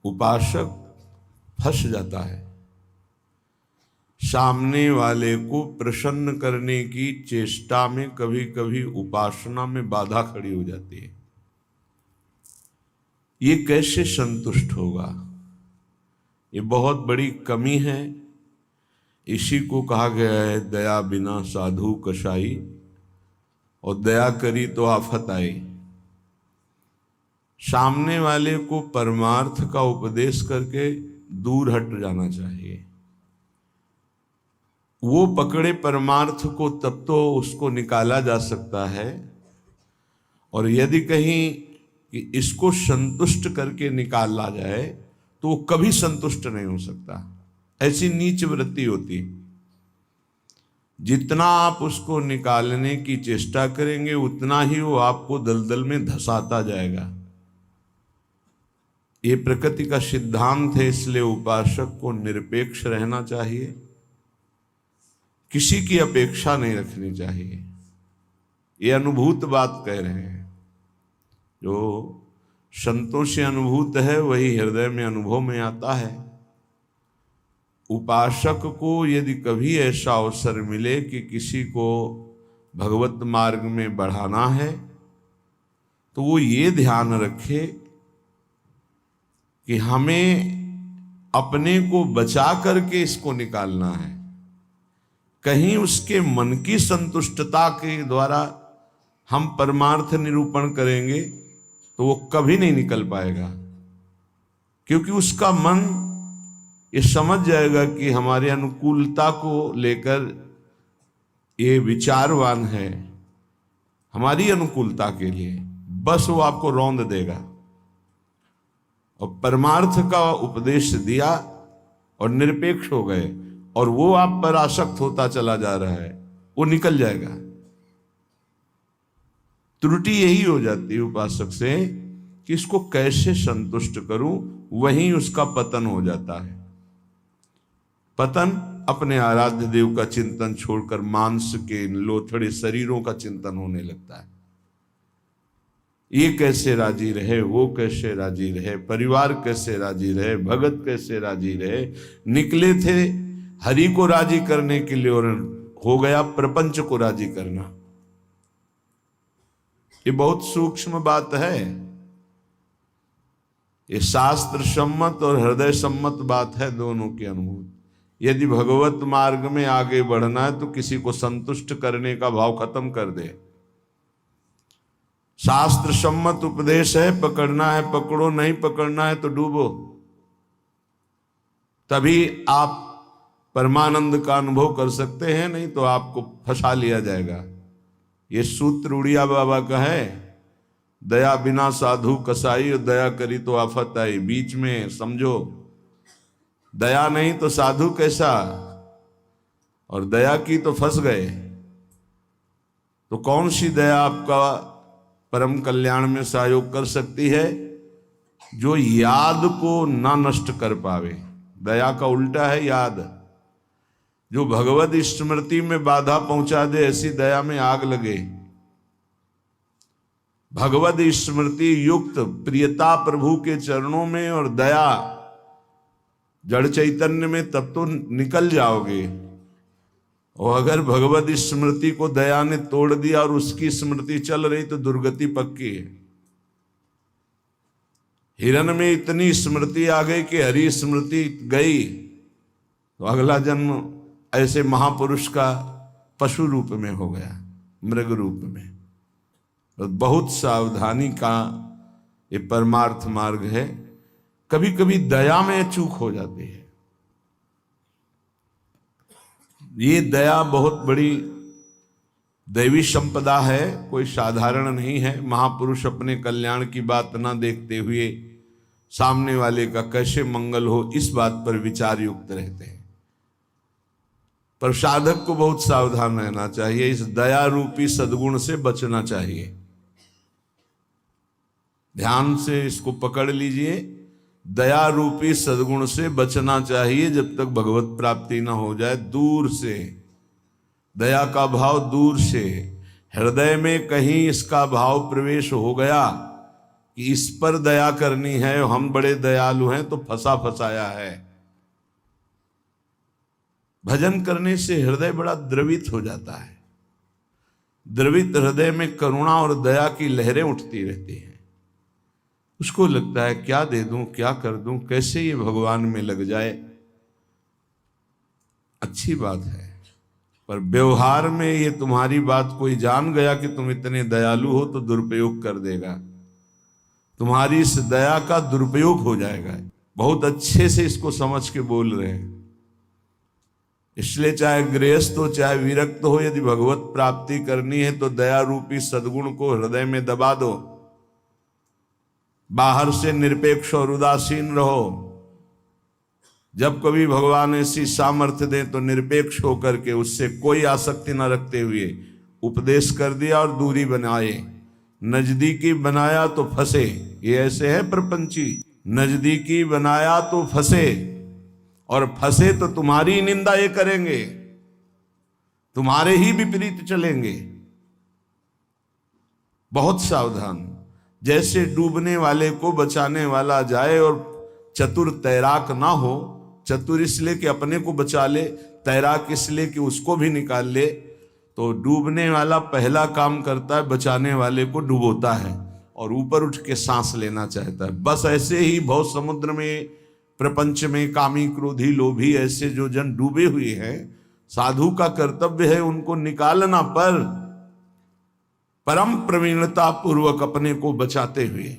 उपासक फंस जाता है। सामने वाले को प्रसन्न करने की चेष्टा में कभी कभी उपासना में बाधा खड़ी हो जाती है। ये कैसे संतुष्ट होगा? ये बहुत बड़ी कमी है। इसी को कहा गया है दया बिना साधु कसाई, और दया करी तो आफत आई। सामने वाले को परमार्थ का उपदेश करके दूर हट जाना चाहिए। वो पकड़े परमार्थ को तब तो उसको निकाला जा सकता है, और यदि कहीं कि इसको संतुष्ट करके निकाला जाए तो वो कभी संतुष्ट नहीं हो सकता। ऐसी नीच वृत्ति होती। जितना आप उसको निकालने की चेष्टा करेंगे उतना ही वो आपको दलदल में धंसाता जाएगा। ये प्रकृति का सिद्धांत है, इसलिए उपासक को निरपेक्ष रहना चाहिए, किसी की अपेक्षा नहीं रखनी चाहिए। ये अनुभूत बात कह रहे हैं। जो संतों से अनुभूत है वही हृदय में अनुभव में आता है। उपासक को यदि कभी ऐसा अवसर मिले कि किसी को भगवत मार्ग में बढ़ाना है तो वो ये ध्यान रखे कि हमें अपने को बचा करके इसको निकालना है। कहीं उसके मन की संतुष्टता के द्वारा हम परमार्थ निरूपण करेंगे तो वो कभी नहीं निकल पाएगा, क्योंकि उसका मन ये समझ जाएगा कि हमारे अनुकूलता को लेकर ये विचारवान है, हमारी अनुकूलता के लिए, बस वो आपको रौंद देगा। और परमार्थ का उपदेश दिया और निरपेक्ष हो गए और वो आप पर आसक्त होता चला जा रहा है, वो निकल जाएगा। त्रुटि यही हो जाती है उपासक से कि इसको कैसे संतुष्ट करूं, वहीं उसका पतन हो जाता है। पतन अपने आराध्य देव का चिंतन छोड़कर मांस के लोथड़े शरीरों का चिंतन होने लगता है। ये कैसे राजी रहे, वो कैसे राजी रहे, परिवार कैसे राजी रहे, भगत कैसे राजी रहे। निकले थे हरि को राजी करने के लिए और हो गया प्रपंच को राजी करना। ये बहुत सूक्ष्म बात है। ये शास्त्र सम्मत और हृदय सम्मत बात है, दोनों की अनुभूति। यदि भगवत मार्ग में आगे बढ़ना है तो किसी को संतुष्ट करने का भाव खत्म कर दे। शास्त्र सम्मत उपदेश है, पकड़ना है पकड़ो, नहीं पकड़ना है तो डूबो। तभी आप परमानंद का अनुभव कर सकते हैं, नहीं तो आपको फंसा लिया जाएगा। ये सूत्र उड़िया बाबा का है, दया बिना साधु कसाई, और दया करी तो आफत आई। बीच में समझो, दया नहीं तो साधु कैसा, और दया की तो फंस गए। तो कौन सी दया आपका परम कल्याण में सहयोग कर सकती है? जो याद को ना नष्ट कर पावे। दया का उल्टा है याद। जो भगवत स्मृति में बाधा पहुंचा दे, ऐसी दया में आग लगे। भगवत स्मृति युक्त प्रियता प्रभु के चरणों में और दया जड़ चैतन्य में, तब तो निकल जाओगे। और अगर भगवत स्मृति को दया ने तोड़ दिया और उसकी स्मृति चल रही तो दुर्गति पक्की है। हिरण में इतनी स्मृति आ गई कि हरि स्मृति गई तो अगला जन्म ऐसे महापुरुष का पशु रूप में हो गया, मृग रूप में। तो बहुत सावधानी का ये परमार्थ मार्ग है। कभी कभी दया में चूक हो जाती है। ये दया बहुत बड़ी दैवी संपदा है, कोई साधारण नहीं है। महापुरुष अपने कल्याण की बात ना देखते हुए सामने वाले का कैसे मंगल हो, इस बात पर विचार युक्त रहते हैं। पर साधक को बहुत सावधान रहना चाहिए। इस दया रूपी सद्गुण से बचना चाहिए। ध्यान से इसको पकड़ लीजिए। दया रूपी सद्गुण से बचना चाहिए जब तक भगवत प्राप्ति ना हो जाए। दूर से दया का भाव, दूर से हृदय में कहीं इसका भाव प्रवेश हो गया कि इस पर दया करनी है, हम बड़े दयालु हैं, तो फंसा फंसाया है। भजन करने से हृदय बड़ा द्रवित हो जाता है। द्रवित हृदय में करुणा और दया की लहरें उठती रहती हैं। उसको लगता है क्या दे दूं, क्या कर दूं, कैसे ये भगवान में लग जाए। अच्छी बात है, पर व्यवहार में ये तुम्हारी बात कोई जान गया कि तुम इतने दयालु हो तो दुरुपयोग कर देगा, तुम्हारी इस दया का दुरुपयोग हो जाएगा। बहुत अच्छे से इसको समझ के बोल रहे हैं। इसलिए चाहे गृहस्थ हो चाहे विरक्त हो, यदि भगवत प्राप्ति करनी है तो दया रूपी सद्गुण को हृदय में दबा दो। बाहर से निरपेक्ष और उदासीन रहो। जब कभी भगवान ऐसी सामर्थ्य दें तो निरपेक्ष होकर के उससे कोई आसक्ति न रखते हुए उपदेश कर दिया और दूरी बनाए। नजदीकी बनाया तो फंसे, ये ऐसे है प्रपंची। नजदीकी बनाया तो फंसे, और फंसे तो तुम्हारी निंदा ये करेंगे, तुम्हारे ही विपरीत चलेंगे। बहुत सावधान। जैसे डूबने वाले को बचाने वाला जाए और चतुर तैराक ना हो, चतुर इसलिए कि अपने को बचा ले, तैराक इसलिए कि उसको भी निकाल ले, तो डूबने वाला पहला काम करता है बचाने वाले को डुबोता है और ऊपर उठ के सांस लेना चाहता है। बस ऐसे ही भव समुद्र में, प्रपंच में कामी क्रोधी लोभी ऐसे जो जन डूबे हुए हैं, साधु का कर्तव्य है उनको निकालना, पर परम प्रवीणता पूर्वक अपने को बचाते हुए,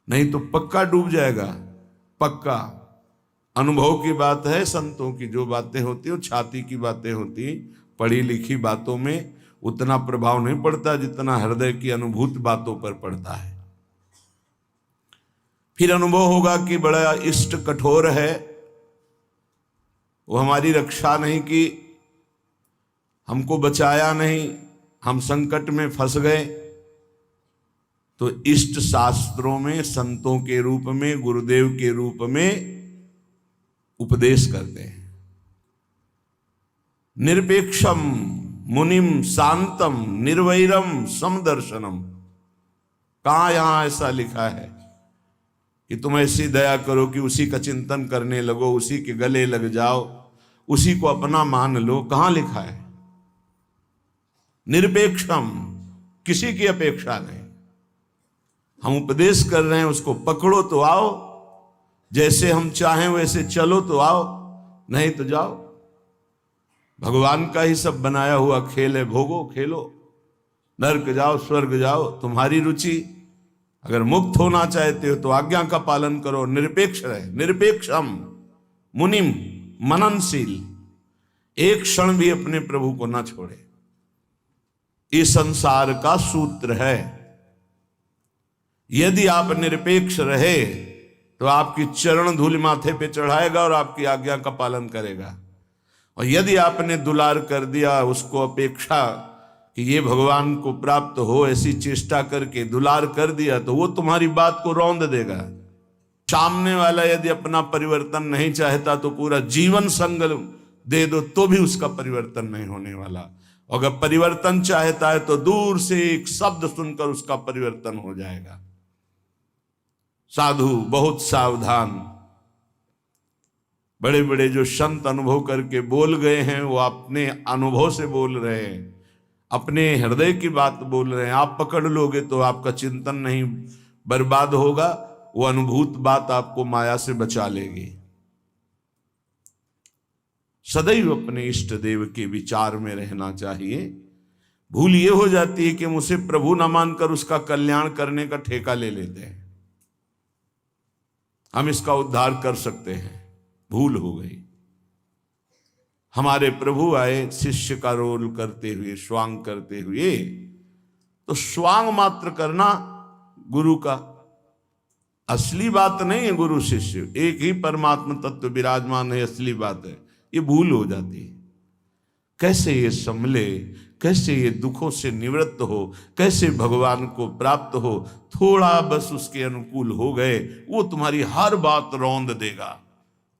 नहीं तो पक्का डूब जाएगा। पक्का अनुभव की बात है। संतों की जो बातें होती है छाती की बातें होती, पढ़ी लिखी बातों में उतना प्रभाव नहीं पड़ता जितना हृदय की अनुभूत बातों पर पड़ता है। फिर अनुभव होगा कि बड़ा इष्ट कठोर है, वो हमारी रक्षा नहीं की, हमको बचाया नहीं, हम संकट में फंस गए। तो इष्ट शास्त्रों में संतों के रूप में, गुरुदेव के रूप में उपदेश करते हैं। निरपेक्षम मुनिम शांतम निर्वैरम समदर्शनम। कहां यहां ऐसा लिखा है कि तुम ऐसी दया करो कि उसी का चिंतन करने लगो, उसी के गले लग जाओ, उसी को अपना मान लो? कहां लिखा है? निरपेक्षम, किसी की अपेक्षा नहीं। हम उपदेश कर रहे हैं, उसको पकड़ो तो आओ, जैसे हम चाहें वैसे चलो तो आओ, नहीं तो जाओ। भगवान का ही सब बनाया हुआ खेल है, भोगो खेलो, नरक जाओ स्वर्ग जाओ, तुम्हारी रुचि। अगर मुक्त होना चाहते हो तो आज्ञा का पालन करो, निरपेक्ष रहे। निरपेक्षम मुनिम, मननशील, एक क्षण भी अपने प्रभु को ना छोड़े। इस संसार का सूत्र है। यदि आप निरपेक्ष रहे तो आपकी चरण धूल माथे पे चढ़ाएगा और आपकी आज्ञा का पालन करेगा। और यदि आपने दुलार कर दिया, उसको अपेक्षा कि ये भगवान को प्राप्त हो, ऐसी चेष्टा करके दुलार कर दिया, तो वो तुम्हारी बात को रौंद देगा। सामने वाला यदि अपना परिवर्तन नहीं चाहता तो पूरा जीवन संग दे दो तो भी उसका परिवर्तन नहीं होने वाला। अगर परिवर्तन चाहता है तो दूर से एक शब्द सुनकर उसका परिवर्तन हो जाएगा। साधु बहुत सावधान। बड़े बड़े जो संत अनुभव करके बोल गए हैं, वो अपने अनुभव से बोल रहे हैं, अपने हृदय की बात बोल रहे हैं। आप पकड़ लोगे तो आपका चिंतन नहीं बर्बाद होगा, वो अनुभूत बात आपको माया से बचा लेगी। सदैव अपने इष्ट देव के विचार में रहना चाहिए। भूल ये हो जाती है कि हम उसे प्रभु न मानकर उसका कल्याण करने का ठेका ले लेते हैं। हम इसका उद्धार कर सकते हैं, भूल हो गई। हमारे प्रभु आए शिष्य का रोल करते हुए, स्वांग करते हुए, तो स्वांग मात्र करना गुरु का असली बात नहीं है। गुरु शिष्य एक ही परमात्मा तत्व विराजमान है, असली बात है। ये भूल हो जाती है। कैसे ये संभले, कैसे ये दुखों से निवृत्त हो, कैसे भगवान को प्राप्त हो। थोड़ा बस उसके अनुकूल हो गए, वो तुम्हारी हर बात रौंद देगा,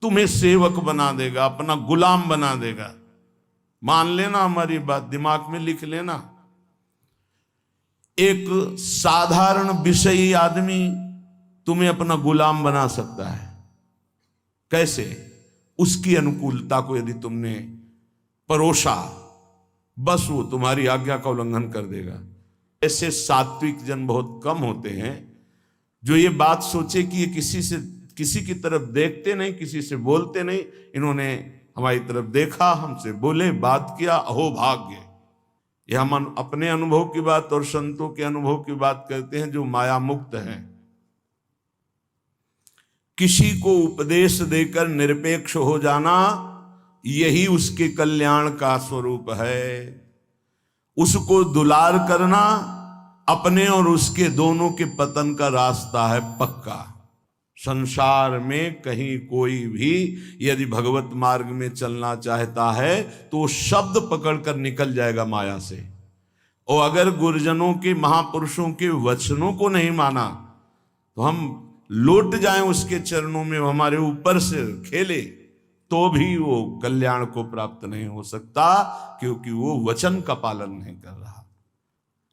तुम्हें सेवक बना देगा, अपना गुलाम बना देगा। मान लेना हमारी बात, दिमाग में लिख लेना। एक साधारण विषयी आदमी तुम्हें अपना गुलाम बना सकता है। कैसे? उसकी अनुकूलता को यदि तुमने परोसा, बस वो तुम्हारी आज्ञा का उल्लंघन कर देगा। ऐसे सात्विक जन बहुत कम होते हैं जो ये बात सोचे कि ये किसी की तरफ देखते नहीं, किसी से बोलते नहीं। इन्होंने हमारी तरफ देखा, हमसे बोले, बात किया, अहो भाग्य। यह हम अपने अनुभव की बात और संतों के अनुभव की बात करते हैं जो माया मुक्त हैं। किसी को उपदेश देकर निरपेक्ष हो जाना, यही उसके कल्याण का स्वरूप है। उसको दुलार करना अपने और उसके दोनों के पतन का रास्ता है पक्का। संसार में कहीं कोई भी यदि भगवत मार्ग में चलना चाहता है तो शब्द पकड़कर निकल जाएगा माया से। और अगर गुरुजनों के, महापुरुषों के वचनों को नहीं माना तो हम लौट जाएं उसके चरणों में, हमारे ऊपर से खेले, तो भी वो कल्याण को प्राप्त नहीं हो सकता, क्योंकि वो वचन का पालन नहीं कर रहा।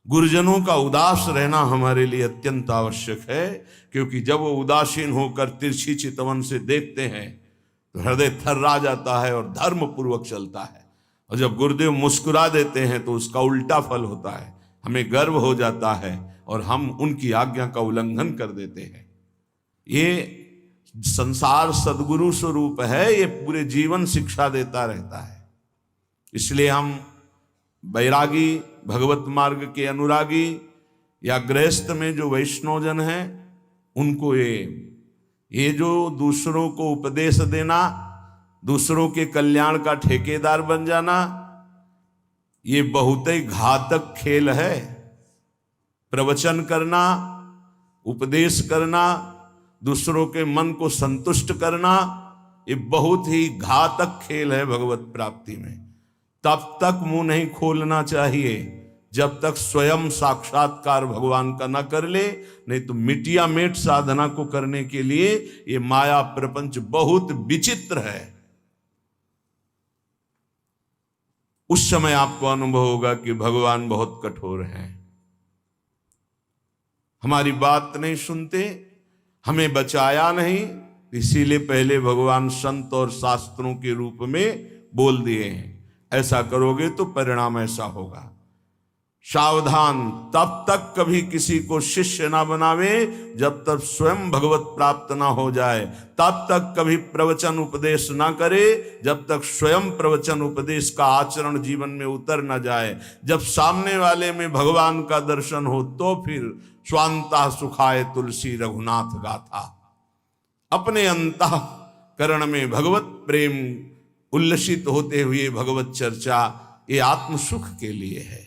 गुरुजनों का उदास रहना हमारे लिए अत्यंत आवश्यक है, क्योंकि जब वो उदासीन होकर तिरछी चितवन से देखते हैं तो हृदय थर्रा जाता है और धर्म पूर्वक चलता है। और जब गुरुदेव मुस्कुरा देते हैं तो उसका उल्टा फल होता है, हमें गर्व हो जाता है और हम उनकी आज्ञा का उल्लंघन कर देते हैं। ये संसार सद्गुरु स्वरूप है, ये पूरे जीवन शिक्षा देता रहता है। इसलिए हम बैरागी, भगवत मार्ग के अनुरागी या गृहस्थ में जो वैष्णवजन हैं, उनको ये जो दूसरों को उपदेश देना, दूसरों के कल्याण का ठेकेदार बन जाना, ये बहुत ही घातक खेल है। प्रवचन करना, उपदेश करना, दूसरों के मन को संतुष्ट करना, ये बहुत ही घातक खेल है भगवत प्राप्ति में। तब तक मुंह नहीं खोलना चाहिए जब तक स्वयं साक्षात्कार भगवान का न कर ले, नहीं तो मिटिया मेट साधना को करने के लिए ये माया प्रपंच बहुत विचित्र है। उस समय आपको अनुभव होगा कि भगवान बहुत कठोर हैं, हमारी बात नहीं सुनते, हमें बचाया नहीं, इसीलिए पहले भगवान संत और शास्त्रों के रूप में बोल दिए हैं, ऐसा करोगे तो परिणाम ऐसा होगा। सावधान, तब तक कभी किसी को शिष्य ना बनावे जब तक स्वयं भगवत प्राप्त ना हो जाए। तब तक कभी प्रवचन उपदेश ना करे जब तक स्वयं प्रवचन उपदेश का आचरण जीवन में उतर ना जाए। जब सामने वाले में भगवान का दर्शन हो तो फिर स्वांता सुखाए तुलसी रघुनाथ गाथा। अपने अंतःकरण में भगवत प्रेम उल्लसित होते हुए भगवत चर्चा, ये आत्म सुख के लिए है।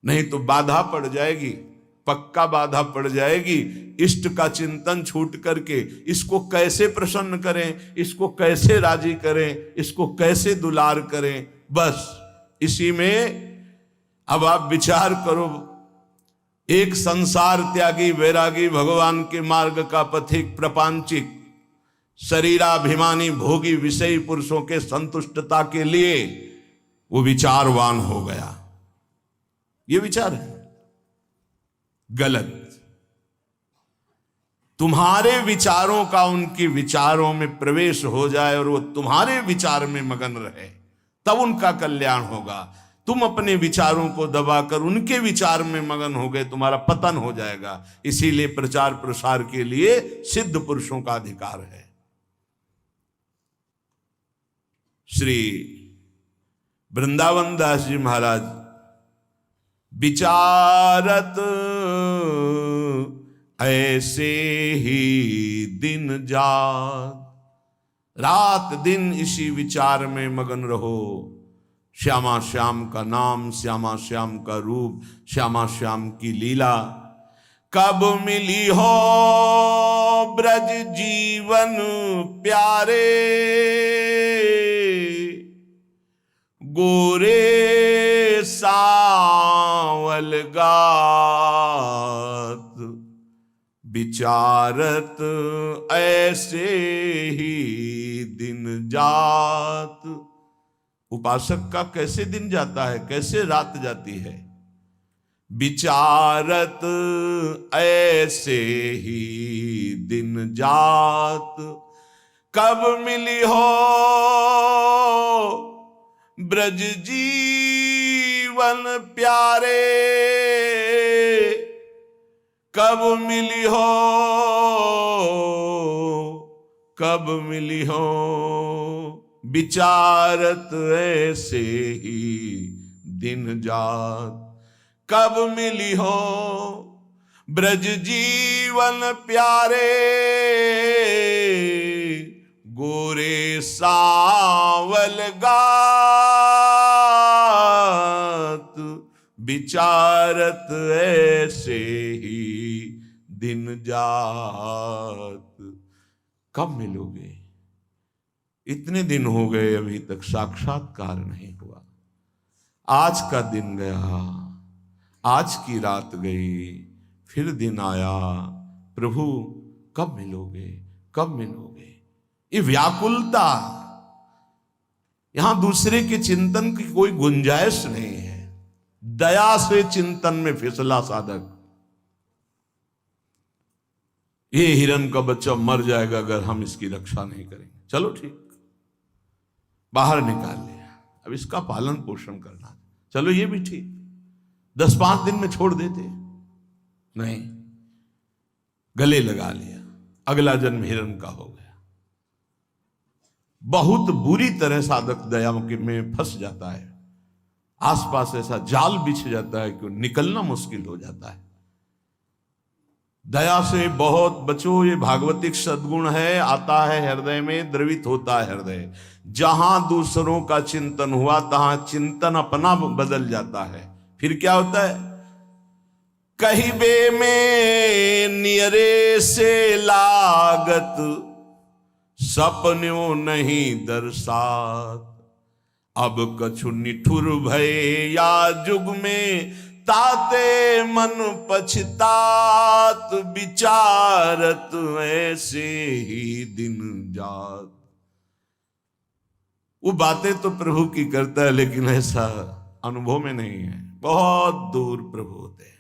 नहीं तो बाधा पड़ जाएगी, पक्का बाधा पड़ जाएगी। इष्ट का चिंतन छूट करके इसको कैसे प्रसन्न करें, इसको कैसे राजी करें, इसको कैसे दुलार करें, बस इसी में अब आप विचार करो। एक संसार त्यागी वैरागी भगवान के मार्ग का पथिक प्रपंचिक शरीराभिमानी भोगी विषयी पुरुषों के संतुष्टता के लिए वो विचारवान हो गया। ये विचार है गलत। तुम्हारे विचारों का उनके विचारों में प्रवेश हो जाए और वो तुम्हारे विचार में मगन रहे, तब उनका कल्याण होगा। तुम अपने विचारों को दबाकर उनके विचार में मगन हो गए, तुम्हारा पतन हो जाएगा। इसीलिए प्रचार प्रसार के लिए सिद्ध पुरुषों का अधिकार है। श्री वृंदावन दास जी महाराज विचारत ऐसे ही दिन जात, रात दिन इसी विचार में मगन रहो। श्यामा श्याम का नाम, श्यामा श्याम का रूप, श्यामा श्याम की लीला। कब मिली हो ब्रज जीवन प्यारे, गोरे सावल गात। विचारत ऐसे ही दिन जात। उपासक का कैसे दिन जाता है, कैसे रात जाती है। विचारत ऐसे ही दिन जात, कब मिली हो ब्रज जीवन प्यारे, कब मिली हो, कब मिली हो, विचारत ऐसे ही दिन जात, कब मिली हो ब्रज जीवन प्यारे, गोरे सावल गात, विचारत ऐसे ही दिन जात। कब मिलोगे? इतने दिन हो गए अभी तक साक्षात्कार नहीं हुआ। आज का दिन गया, आज की रात गई, फिर दिन आया, प्रभु कब मिलोगे, कब मिलोगे? ये व्याकुलता, यहां दूसरे के चिंतन की कोई गुंजाइश नहीं है। दया से चिंतन में फिसला साधक। ये हिरण का बच्चा मर जाएगा अगर हम इसकी रक्षा नहीं करेंगे। चलो ठीक, बाहर निकाल लिया, अब इसका पालन पोषण करना, चलो ये भी ठीक। 10-5 दिन में छोड़ देते, नहीं, गले लगा लिया, अगला जन्म हिरण का हो गया। बहुत बुरी तरह साधक दया में फंस जाता है। आसपास ऐसा जाल बिछ जाता है कि निकलना मुश्किल हो जाता है। दया से बहुत बचो, ये भागवतिक सद्गुण है, आता है हृदय में, द्रवित होता है हृदय। जहां दूसरों का चिंतन हुआ तहां चिंतन अपना बदल जाता है। फिर क्या होता है? कहीं बे में नियरे से लागत, सपन्यों नहीं दर्शात, अब कछु निठुर भय या जुग में, ताते मन पछतात, विचारत ऐसे ही दिन जात। वो बातें तो प्रभु की करता है, लेकिन ऐसा अनुभव में नहीं है। बहुत दूर प्रभु होते हैं।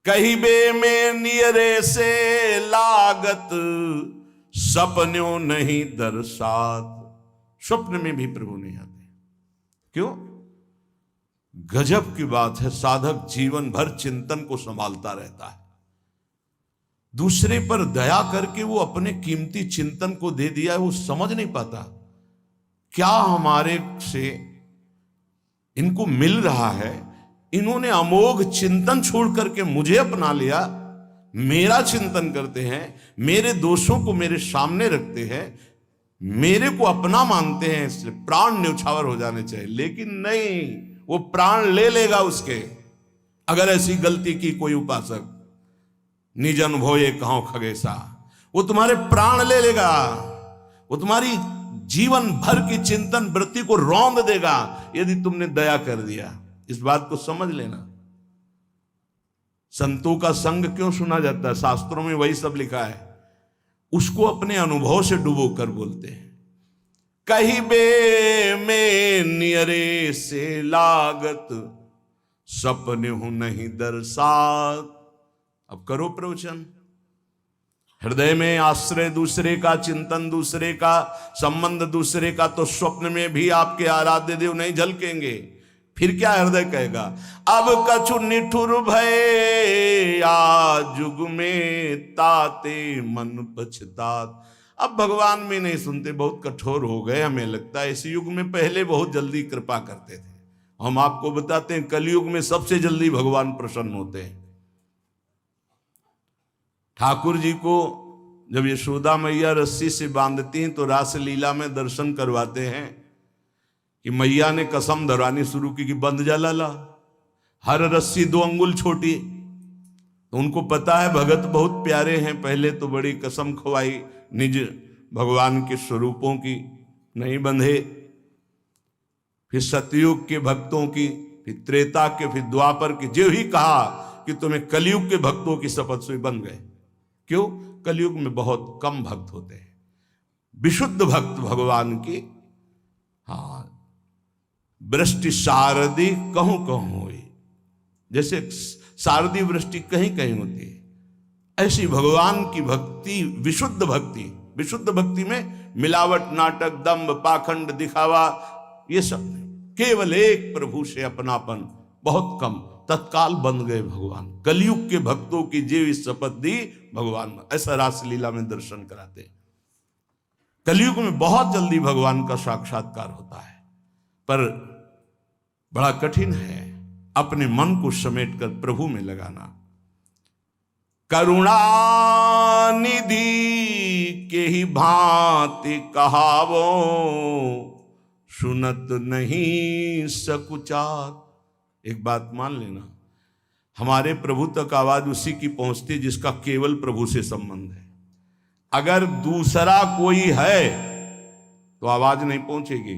कहीं बे में नियरे से लागत, सपन्यों नहीं दर्शात। स्वप्न में भी प्रभु नहीं आते। क्यों? गजब की बात है, साधक जीवन भर चिंतन को संभालता रहता है। दूसरे पर दया करके वो अपने कीमती चिंतन को दे दिया है, वो समझ नहीं पाता क्या हमारे से इनको मिल रहा है। इन्होंने अमोघ चिंतन छोड़ करके मुझे अपना लिया, मेरा चिंतन करते हैं, मेरे दोषों को मेरे सामने रखते हैं, मेरे को अपना मानते हैं, इसलिए प्राण न्यौछावर हो जाने चाहिए। लेकिन नहीं, वो प्राण ले लेगा उसके, अगर ऐसी गलती की कोई उपासक। निज अनुभव कहो खगेसा, वो तुम्हारे प्राण ले लेगा, वो तुम्हारी जीवन भर की चिंतन वृत्ति को रौंद देगा यदि तुमने दया कर दिया। इस बात को समझ लेना। संतों का संग क्यों सुना जाता है? शास्त्रों में वही सब लिखा है। उसको अपने अनुभव से डुबो कर बोलते हैं। कहीं बे में नियरे से लागत, सपने हूं नहीं दर्शात। अब करो प्रवचन। हृदय में आश्रय दूसरे का, चिंतन दूसरे का, संबंध दूसरे का, तो स्वप्न में भी आपके आराध्य देव नहीं झलकेंगे। फिर क्या हृदय कहेगा? अब कछु निठुर भय या जुग में, ताते मन पछतात। अब भगवान भी नहीं सुनते, बहुत कठोर हो गए। हमें लगता है इस युग में, पहले बहुत जल्दी कृपा करते थे। हम आपको बताते हैं कलयुग में सबसे जल्दी भगवान प्रसन्न होते हैं। ठाकुर जी को जब यशोदा मैया रस्सी से बांधती हैं तो रासलीला में दर्शन करवाते हैं कि मैया ने कसम धरवानी शुरू की कि बंध जा लाला, हर रस्सी 2 अंगुल छोटी। तो उनको पता है भगत बहुत प्यारे हैं। पहले तो बड़ी कसम खवाई निज भगवान के स्वरूपों की, नहीं बंधे। फिर सतयुग के भक्तों की, फिर त्रेता के, फिर द्वापर की, जो ही कहा कि तुम्हें कलयुग के भक्तों की शपथ से बन गए। क्यों? कलयुग में बहुत कम भक्त होते हैं। विशुद्ध भक्त भगवान की, हाँ, वृष्टि शारदी कहूं कहूं हुई, जैसे शारदीय वृष्टि कहीं कहीं होती है, ऐसी भगवान की भक्ति विशुद्ध भक्ति। विशुद्ध भक्ति में मिलावट, नाटक, दंभ, पाखंड, दिखावा, ये सब नहीं। केवल एक प्रभु से अपनापन, बहुत कम, तत्काल बन गए भगवान। कलयुग के भक्तों की जीव शपथ दी भगवान, ऐसा रासलीला में दर्शन कराते हैं। कलयुग में बहुत जल्दी भगवान का साक्षात्कार होता है, पर बड़ा कठिन है अपने मन को समेटकर प्रभु में लगाना। करुणा निधि के ही भांति कहावो, सुनत नहीं सकुचार। एक बात मान लेना, हमारे प्रभु तक आवाज उसी की पहुंचती जिसका केवल प्रभु से संबंध है। अगर दूसरा कोई है तो आवाज नहीं पहुंचेगी,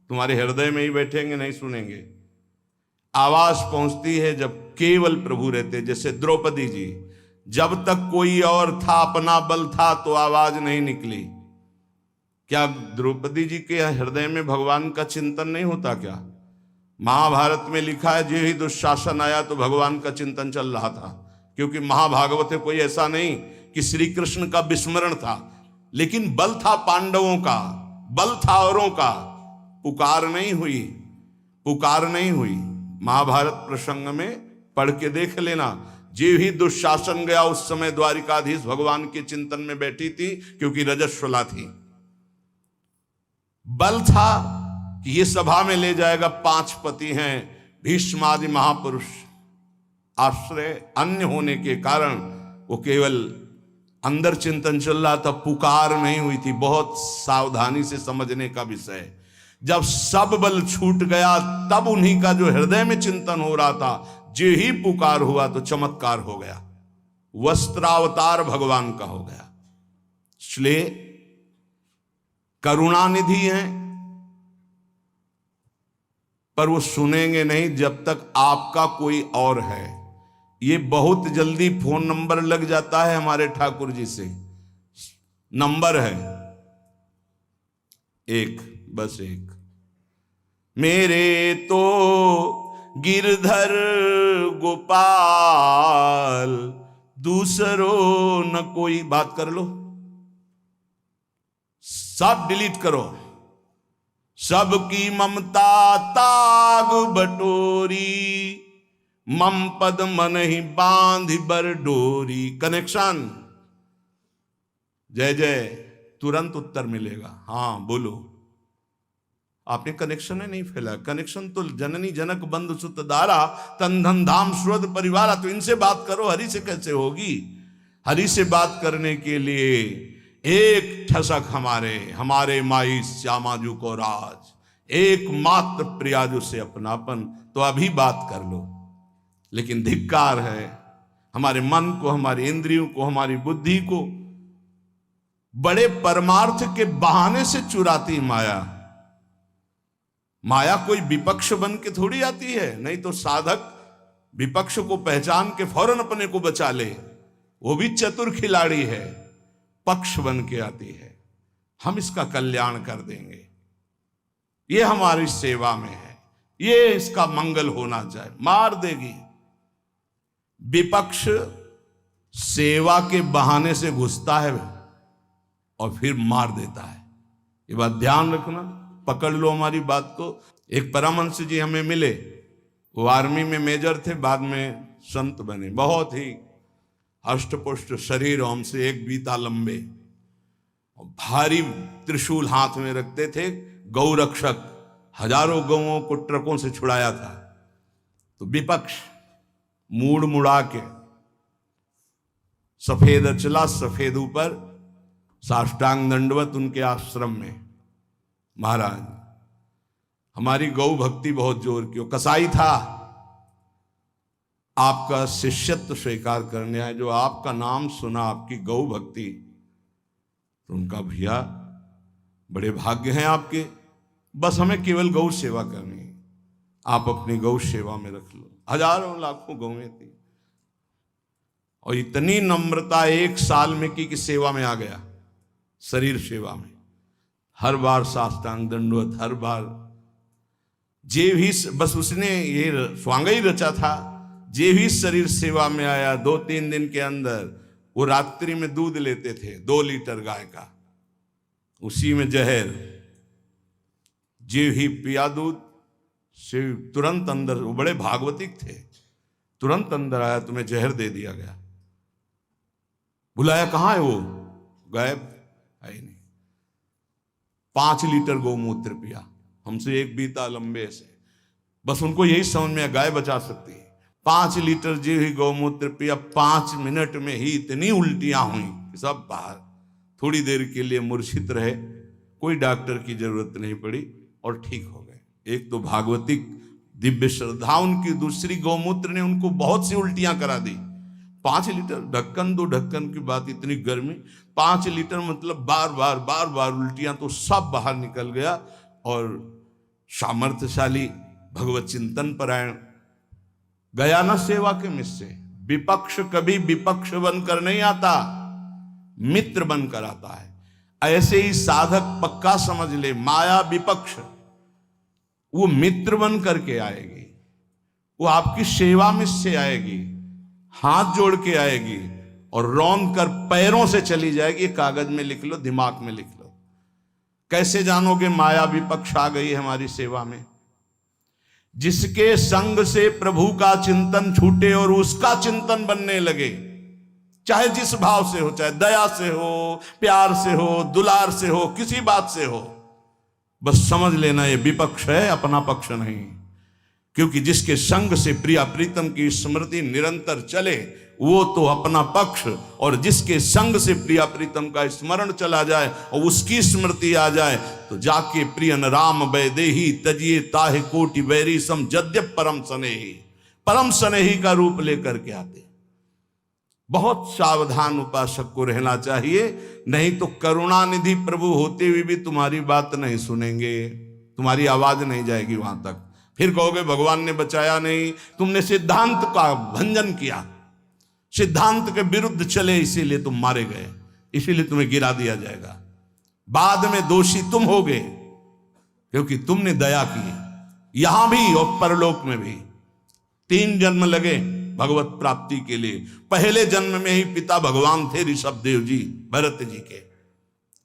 तुम्हारे हृदय में ही बैठेंगे, नहीं सुनेंगे। आवाज पहुंचती है जब केवल प्रभु रहते। जैसे द्रौपदी जी, जब तक कोई और था, अपना बल था, तो आवाज नहीं निकली। क्या द्रौपदी जी के हृदय में भगवान का चिंतन नहीं होता क्या? महाभारत में लिखा है, जो ही दुशासन आया तो भगवान का चिंतन चल रहा था, क्योंकि महाभागवत में कोई ऐसा नहीं कि श्री कृष्ण का विस्मरण था, लेकिन बल था पांडवों का, बल था औरों का। पुकार नहीं हुई, पुकार नहीं हुई। महाभारत प्रसंग में पढ़ के देख लेना, जो ही दुशासन गया उस समय द्वारिकाधीश भगवान के चिंतन में बैठी थी, क्योंकि रजस्वला थी। बल था कि ये सभा में ले जाएगा, 5 पति हैं, भीष्मादि महापुरुष, आश्रय अन्य होने के कारण वो केवल अंदर चिंतन चल रहा था, पुकार नहीं हुई थी। बहुत सावधानी से समझने का विषय। जब सब बल छूट गया तब उन्हीं का जो हृदय में चिंतन हो रहा था, जो ही पुकार हुआ तो चमत्कार हो गया, वस्त्रावतार भगवान का हो गया। इसलिए करुणानिधि हैं, पर वो सुनेंगे नहीं जब तक आपका कोई और है। ये बहुत जल्दी फोन नंबर लग जाता है हमारे ठाकुर जी से। नंबर है एक, बस एक। मेरे तो गिरधर गोपाल, दूसरों न कोई। बात कर लो, सब डिलीट करो। सबकी ममता ताग बटोरी, मम पद मन ही बांध बर डोरी। कनेक्शन, जय जय, तुरंत उत्तर मिलेगा। हाँ बोलो, आपने कनेक्शन ही नहीं फैला। कनेक्शन तो जननी जनक बंधु सुत दारा, तन धन धाम सुरत परिवारा। तो इनसे बात करो, हरि से कैसे होगी? हरि से बात करने के लिए एक ठसक हमारे माई श्यामाजू को राज, एकमात्र प्रियाजू से अपनापन। तो अभी बात कर लो। लेकिन धिक्कार है हमारे मन को, हमारी इंद्रियों को, हमारी बुद्धि को बड़े परमार्थ के बहाने से चुराती माया। माया कोई विपक्ष बन के थोड़ी आती है, नहीं तो साधक विपक्ष को पहचान के फौरन अपने को बचा ले, वो भी चतुर खिलाड़ी है। पक्ष बन के आती है, हम इसका कल्याण कर देंगे, ये हमारी सेवा में है, ये इसका मंगल होना चाहिए। मार देगी। विपक्ष सेवा के बहाने से घुसता है और फिर मार देता है। ये बात ध्यान रखना, पकड़ लो हमारी बात को। एक परमहंस जी हमें मिले, वो आर्मी में मेजर थे, बाद में संत बने। बहुत ही अष्टपुष्ट शरीर, हमसे एक बीता लंबे, और भारी त्रिशूल हाथ में रखते थे। गौ रक्षक, हजारों गौओं को ट्रकों से छुड़ाया था। तो विपक्ष मूड़ मुड़ा के सफेद अचला, सफेद ऊपर, साष्टांग दंडवत उनके आश्रम में। महाराज हमारी गौ भक्ति बहुत जोर की। कसाई था, आपका शिष्यत्व स्वीकार करने आए, जो आपका नाम सुना, आपकी गौ भक्ति, तो उनका भैया बड़े भाग्य हैं आपके, बस हमें केवल गौ सेवा करनी है, आप अपनी गौ सेवा में रख लो। हजारों लाखों गौएं थी, और इतनी नम्रता 1 साल में की कि सेवा में आ गया, शरीर सेवा में। हर बार साष्टांग दंडवत, हर बार जे भी, बस उसने ये स्वांग ही रचा था, जे भी शरीर सेवा में आया 2-3 दिन के अंदर वो रात्रि में दूध लेते थे 2 लीटर गाय का, उसी में जहर, जे ही पिया दूध से तुरंत अंदर, वो बड़े भागवतिक थे, तुरंत अंदर आया, तुम्हें जहर दे दिया गया। बुलाया, कहाँ है वो? गायब, है ही नहीं। 5 लीटर गौमूत्र पिया, हमसे एक बीता लंबे से, बस उनको यही समझ में गाय बचा सकती है। 5 लीटर जो ही गौमूत्र पिया, 5 मिनट में ही इतनी उल्टियां हुई कि सब बाहर। थोड़ी देर के लिए मूर्छित रहे, कोई डॉक्टर की जरूरत नहीं पड़ी और ठीक हो गए। एक तो भागवतिक दिव्य श्रद्धा उनकी, दूसरी गौमूत्र ने उनको बहुत सी उल्टियां करा दी। 5 लीटर, ढक्कन 2 ढक्कन की बात, इतनी गर्मी, 5 लीटर मतलब बार बार उल्टियां, तो सब बाहर निकल गया। और सामर्थ्यशाली भगवत चिंतन परायण गया न सेवा के मिस से। विपक्ष कभी विपक्ष बनकर नहीं आता, मित्र बनकर आता है। ऐसे ही साधक पक्का समझ ले, माया विपक्ष, वो मित्र बन करके आएगी, वो आपकी सेवा में से आएगी, हाथ जोड़ के आएगी और रौंद कर पैरों से चली जाएगी। कागज में लिख लो, दिमाग में लिख लो। कैसे जानोगे माया विपक्ष आ गई है हमारी सेवा में? जिसके संग से प्रभु का चिंतन छूटे और उसका चिंतन बनने लगे, चाहे जिस भाव से हो, चाहे दया से हो, प्यार से हो, दुलार से हो, किसी बात से हो, बस समझ लेना ये विपक्ष है, अपना पक्ष नहीं। क्योंकि जिसके संग से प्रिया प्रीतम की स्मृति निरंतर चले वो तो अपना पक्ष, और जिसके संग से प्रिया प्रीतम का स्मरण चला जाए और उसकी स्मृति आ जाए तो जाके प्रियन राम वैदेही तजिए ताहे कोटि वैरी सम जद्यप परम स्नेही, परम स्नेही का रूप लेकर के आते। बहुत सावधान उपासक को रहना चाहिए, नहीं तो करुणानिधि प्रभु होते हुए भी तुम्हारी बात नहीं सुनेंगे, तुम्हारी आवाज नहीं जाएगी वहां तक। फिर कहोगे भगवान ने बचाया नहीं, तुमने सिद्धांत का भंजन किया, सिद्धांत के विरुद्ध चले, इसीलिए तुम मारे गए, इसीलिए तुम्हें गिरा दिया जाएगा। बाद में दोषी तुम होगे क्योंकि तुमने दया की, यहां भी और परलोक में भी। 3 जन्म लगे भगवत प्राप्ति के लिए। पहले जन्म में ही पिता भगवान थे ऋषभ देव जी, भरत जी के।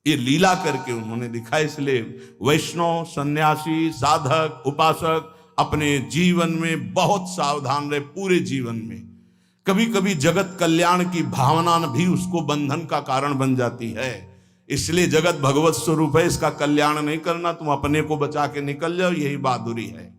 ये लीला करके उन्होंने दिखा। इसलिए वैष्णव, सन्यासी, साधक, उपासक अपने जीवन में बहुत सावधान रहे, पूरे जीवन में। कभी कभी जगत कल्याण की भावना भी उसको बंधन का कारण बन जाती है। इसलिए जगत भगवत स्वरूप है, इसका कल्याण नहीं करना, तुम अपने को बचा के निकल जाओ, यही बहादुरी है।